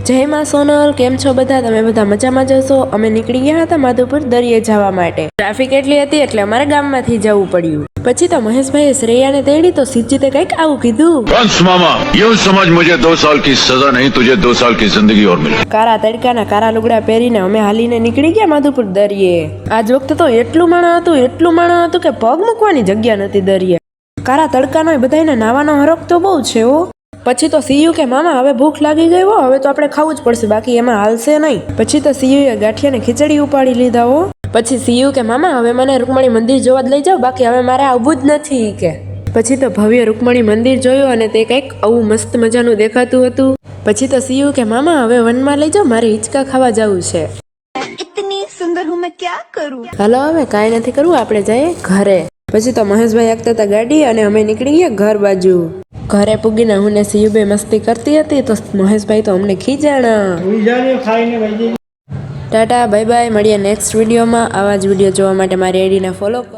જય માં સોનલ, કેમ છો બધા? તમે બધા મજામાં જશો? અમે નીકળી ગયા હતા માધુપુર દરિયે જવા માટે. ટ્રાફિક એટલી હતી એટલે અમારે ગામમાંથી જવું પડ્યું. પછી તો મહેશભાઈએ શ્રેયાને તેડી તો સિદ્ધજીતે કંઈક આવું કીધું, कंस मामा यूं समझ मुझे 2 साल की सजा नहीं, तुझे 2 साल की जिंदगी और मिले। કારા તડકાના કારા લુગડા પહેરીને અમે હાલીને નીકળી ગયા માધુપુર દરિયે. આજ વખતે તો એટલું માણસ હતું કે પગ મૂકવાની જગ્યા નથી દરિયે. કારા તડકાનો બધાને નાવાનો હરખ તો બહુ છે હો. પછી તો સીયુ કે મામા હવે ભૂખ લાગી ગઈ હો, હવે તો આપણે ખાવું જ પડશે, બાકી એમાં હાલશે નહીં. પછી તો સીયુએ ગાંઠિયાને ખીચડી ઉપાડી લીધા હો. પછી સીયુ કે મામા હવે મને રૂકમણી મંદિર જોવા જ લઈ જાઓ, બાકી હવે મારે આવવું જ નથી કે. પછી તો ભવ્ય રૂકમણી મંદિર જોયું અને તે કંઈક આવું મસ્ત મજાનું દેખાતું હતું. પછી તો સીયુ કે મામા હવે વનમાં લઈ જાઓ, મારે હિંચકા ખાવા જવું છે. इतनी सुंदर हूँ मैं क्या करूँ। હાલો હવે કાંઈ નથી કરવું, આપણે જઈએ ઘરે. પછી તો મહેશભાઈ આગતા હતા ગાડી અને અમે નીકળી ગયા ઘર બાજુ. ઘરે પૂગીને હું ને સીયુબે મસ્તી કરતી હતી તો મહેશભાઈ તો અમને ખીજાણા. ટાટા બાય બાય, મળીએ નેક્સ્ટ વિડીયોમાં. આવા જ વિડીયો જોવા માટે મારી આઈડીને ફોલો કરો.